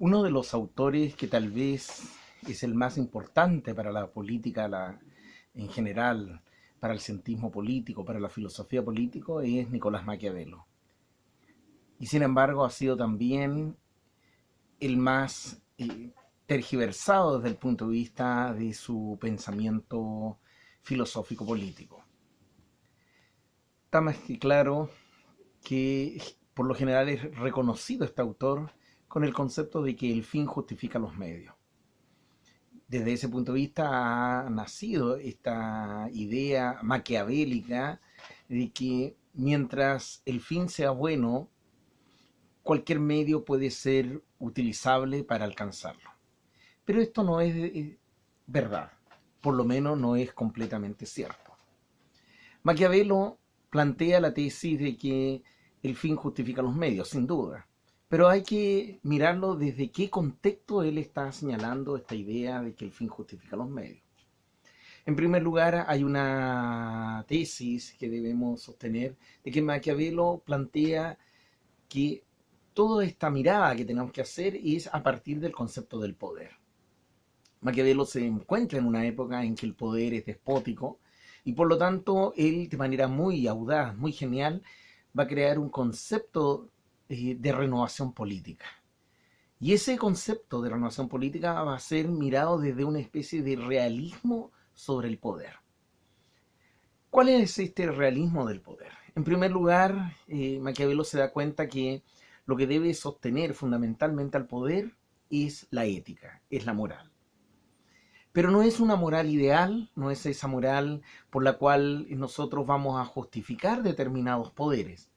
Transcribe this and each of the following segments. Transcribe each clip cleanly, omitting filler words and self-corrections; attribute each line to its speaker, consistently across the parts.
Speaker 1: Uno de los autores que tal vez es el más importante para la política en general, para el cientismo político, para la filosofía política, es Nicolás Maquiavelo. Y sin embargo ha sido también el más tergiversado desde el punto de vista de su pensamiento filosófico político. Está más que claro que por lo general es reconocido este autor con el concepto de que el fin justifica los medios. Desde ese punto de vista ha nacido esta idea maquiavélica de que mientras el fin sea bueno, cualquier medio puede ser utilizable para alcanzarlo. Pero esto no es verdad, por lo menos no es completamente cierto. Maquiavelo plantea la tesis de que el fin justifica los medios, sin duda. Pero hay que mirarlo desde qué contexto él está señalando esta idea de que el fin justifica los medios. En primer lugar, hay una tesis que debemos sostener de que Maquiavelo plantea que toda esta mirada que tenemos que hacer es a partir del concepto del poder. Maquiavelo se encuentra en una época en que el poder es despótico y por lo tanto él de manera muy audaz, muy genial, va a crear un concepto de renovación política. Y ese concepto de renovación política va a ser mirado desde una especie de realismo sobre el poder. ¿Cuál es este realismo del poder? En primer lugar, Maquiavelo se da cuenta que lo que debe sostener fundamentalmente al poder es la ética, es la moral. Pero no es una moral ideal, no es esa moral por la cual nosotros vamos a justificar determinados poderes.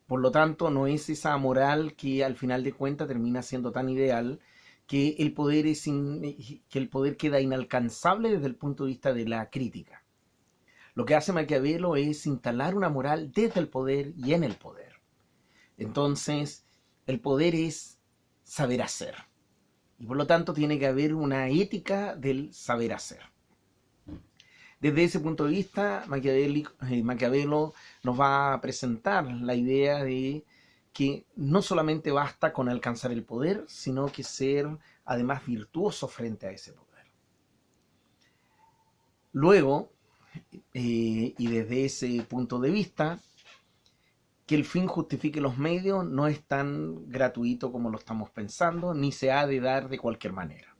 Speaker 1: Por lo tanto, no es esa moral que al final de cuentas termina siendo tan ideal que que el poder queda inalcanzable desde el punto de vista de la crítica. Lo que hace Maquiavelo es instalar una moral desde el poder y en el poder. Entonces, el poder es saber hacer. Y por lo tanto tiene que haber una ética del saber hacer. Desde ese punto de vista, Maquiavelo nos va a presentar la idea de que no solamente basta con alcanzar el poder, sino que ser además virtuoso frente a ese poder. Luego, y desde ese punto de vista, que el fin justifique los medios no es tan gratuito como lo estamos pensando, ni se ha de dar de cualquier manera.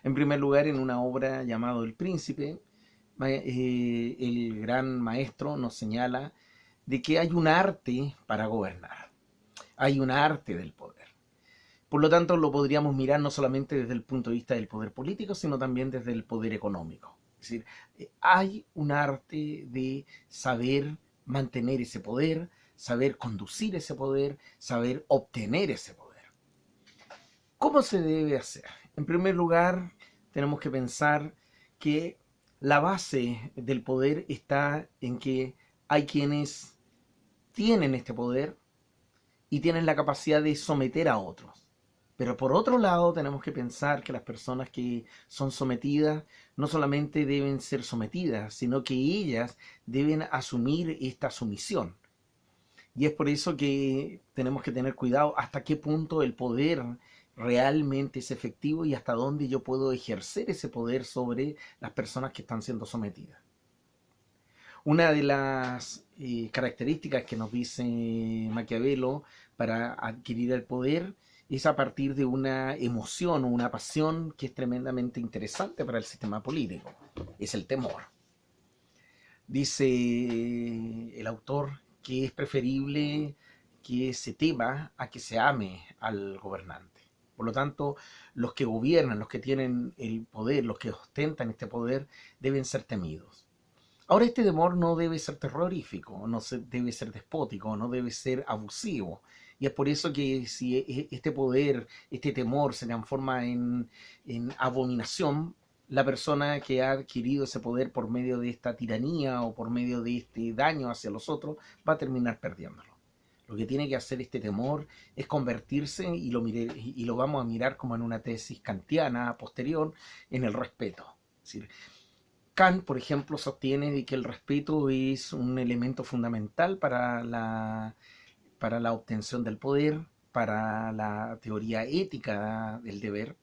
Speaker 1: En primer lugar, en una obra llamada El Príncipe, el gran maestro nos señala de que hay un arte para gobernar, hay un arte del poder. Por lo tanto, lo podríamos mirar no solamente desde el punto de vista del poder político, sino también desde el poder económico. Es decir, hay un arte de saber mantener ese poder, saber conducir ese poder, saber obtener ese poder. ¿Cómo se debe hacer? En primer lugar, tenemos que pensar que la base del poder está en que hay quienes tienen este poder y tienen la capacidad de someter a otros. Pero por otro lado tenemos que pensar que las personas que son sometidas no solamente deben ser sometidas, sino que ellas deben asumir esta sumisión. Y es por eso que tenemos que tener cuidado hasta qué punto el poder realmente es efectivo y hasta dónde yo puedo ejercer ese poder sobre las personas que están siendo sometidas. Una de las características que nos dice Maquiavelo para adquirir el poder es a partir de una emoción o una pasión que es tremendamente interesante para el sistema político. Es el temor. Dice el autor que es preferible que se tema a que se ame al gobernante. Por lo tanto, los que gobiernan, los que tienen el poder, los que ostentan este poder, deben ser temidos. Ahora, este temor no debe ser terrorífico, no debe ser despótico, no debe ser abusivo. Y es por eso que si este poder, este temor se transforma en abominación, la persona que ha adquirido ese poder por medio de esta tiranía o por medio de este daño hacia los otros va a terminar perdiéndolo. Lo que tiene que hacer este temor es convertirse, y lo vamos a mirar como en una tesis kantiana posterior, en el respeto. Es decir, Kant, por ejemplo, sostiene de que el respeto es un elemento fundamental para la obtención del poder, para la teoría ética del deber.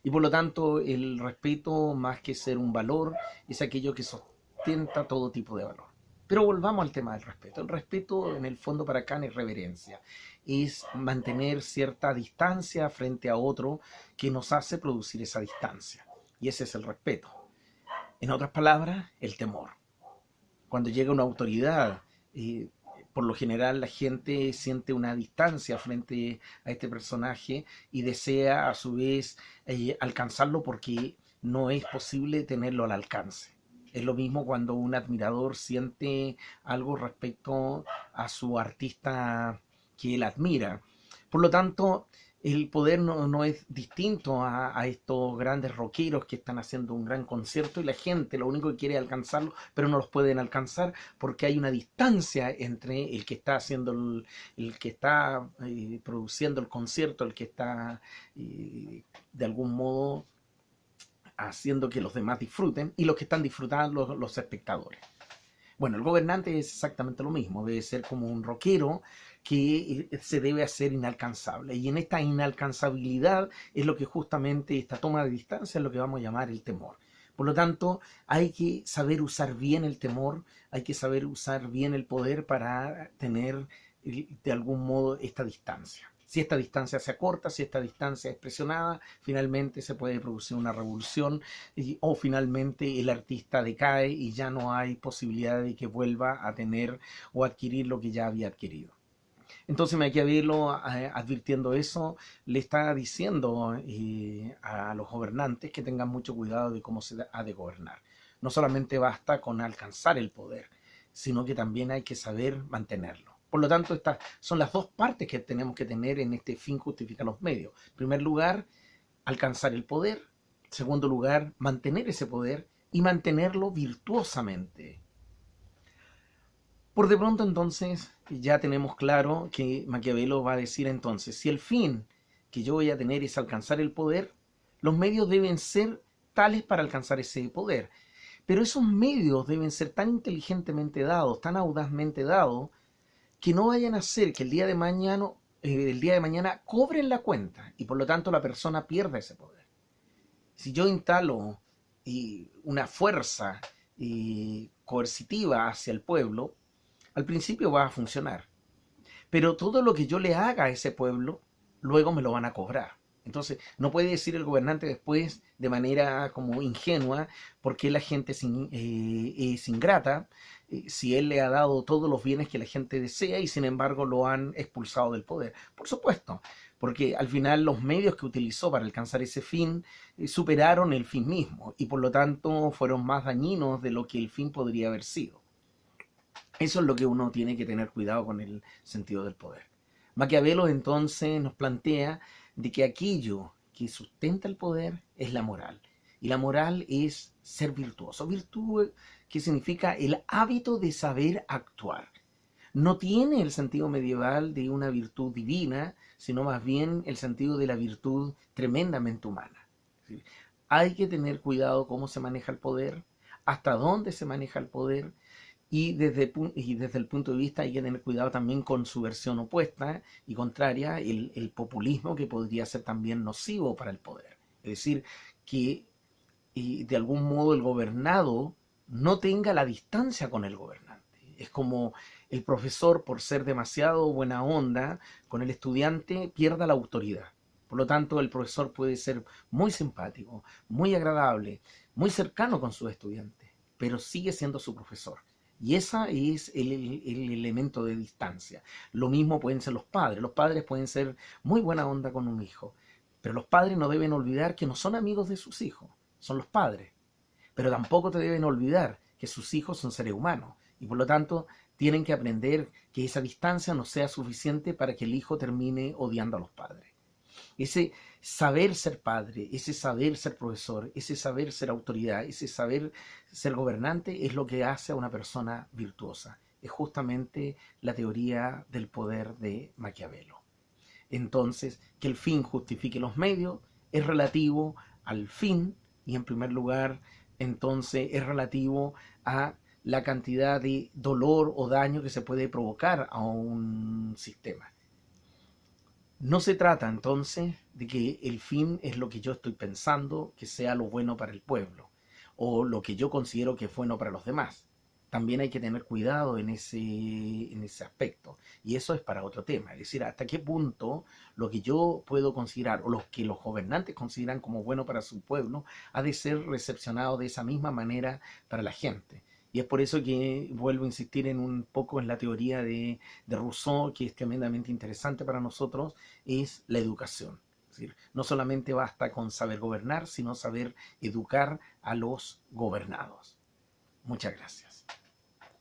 Speaker 1: Y por lo tanto, el respeto, más que ser un valor, es aquello que sustenta todo tipo de valor. Pero volvamos al tema del respeto. El respeto, en el fondo, para Kant es reverencia. Es mantener cierta distancia frente a otro que nos hace producir esa distancia. Y ese es el respeto. En otras palabras, el temor. Cuando llega una autoridad, por lo general la gente siente una distancia frente a este personaje y desea a su vez alcanzarlo porque no es posible tenerlo al alcance. Es lo mismo cuando un admirador siente algo respecto a su artista que él admira. Por lo tanto, el poder no es distinto a estos grandes rockeros que están haciendo un gran concierto y la gente lo único que quiere es alcanzarlo, pero no los pueden alcanzar porque hay una distancia entre el que está haciendo el que está produciendo el concierto, el que está de algún modo haciendo que los demás disfruten y los que están disfrutando los espectadores. Bueno, el gobernante es exactamente lo mismo, debe ser como un rockero que se debe hacer inalcanzable. Y en esta inalcanzabilidad es lo que justamente esta toma de distancia es lo que vamos a llamar el temor. Por lo tanto, hay que saber usar bien el temor, hay que saber usar bien el poder para tener de algún modo esta distancia. Si esta distancia se acorta, si esta distancia es presionada, finalmente se puede producir una revolución o finalmente el artista decae y ya no hay posibilidad de que vuelva a tener o adquirir lo que ya había adquirido. Entonces Maquiavelo, advirtiendo eso, le está diciendo a los gobernantes que tengan mucho cuidado de cómo se ha de gobernar. No solamente basta con alcanzar el poder, sino que también hay que saber mantenerlo. Por lo tanto, estas son las dos partes que tenemos que tener en este fin justifica los medios. En primer lugar, alcanzar el poder. En segundo lugar, mantener ese poder y mantenerlo virtuosamente. Por de pronto, entonces, ya tenemos claro que Maquiavelo va a decir entonces, si el fin que yo voy a tener es alcanzar el poder, los medios deben ser tales para alcanzar ese poder. Pero esos medios deben ser tan inteligentemente dados, tan audazmente dados, que no vayan a hacer que el día de mañana cobren la cuenta y por lo tanto la persona pierda ese poder. Si yo instalo una fuerza coercitiva hacia el pueblo, al principio va a funcionar, pero todo lo que yo le haga a ese pueblo, luego me lo van a cobrar. Entonces, no puede decir el gobernante después de manera como ingenua, porque la gente es ingrata, si él le ha dado todos los bienes que la gente desea y sin embargo lo han expulsado del poder. Por supuesto, porque al final los medios que utilizó para alcanzar ese fin superaron el fin mismo y por lo tanto fueron más dañinos de lo que el fin podría haber sido. Eso es lo que uno tiene que tener cuidado con el sentido del poder. Maquiavelo entonces nos plantea de que aquello que sustenta el poder es la moral. Y la moral es ser virtuoso. Virtud que significa el hábito de saber actuar. No tiene el sentido medieval de una virtud divina, sino más bien el sentido de la virtud tremendamente humana. Hay que tener cuidado cómo se maneja el poder, hasta dónde se maneja el poder, y desde el punto de vista hay que tener cuidado también con su versión opuesta y contraria, el populismo, que podría ser también nocivo para el poder. Es decir, que de algún modo el gobernado no tenga la distancia con el gobernante. Es como el profesor, por ser demasiado buena onda con el estudiante, pierda la autoridad. Por lo tanto, el profesor puede ser muy simpático, muy agradable, muy cercano con sus estudiantes, pero sigue siendo su profesor. Y ese es el elemento de distancia. Lo mismo pueden ser los padres. Los padres pueden ser muy buena onda con un hijo, pero los padres no deben olvidar que no son amigos de sus hijos, son los padres. Pero tampoco te deben olvidar que sus hijos son seres humanos y por lo tanto tienen que aprender que esa distancia no sea suficiente para que el hijo termine odiando a los padres. Ese saber ser padre, ese saber ser profesor, ese saber ser autoridad, ese saber ser gobernante es lo que hace a una persona virtuosa. Es justamente la teoría del poder de Maquiavelo. Entonces, que el fin justifique los medios es relativo al fin y en primer lugar, entonces es relativo a la cantidad de dolor o daño que se puede provocar a un sistema. No se trata entonces de que el fin es lo que yo estoy pensando que sea lo bueno para el pueblo o lo que yo considero que es bueno para los demás. También hay que tener cuidado en ese aspecto. Y eso es para otro tema. Es decir, hasta qué punto lo que yo puedo considerar o lo que los gobernantes consideran como bueno para su pueblo ha de ser recepcionado de esa misma manera para la gente. Y es por eso que vuelvo a insistir en un poco en la teoría de Rousseau, que es tremendamente interesante para nosotros, es la educación. Es decir, no solamente basta con saber gobernar, sino saber educar a los gobernados. Muchas gracias.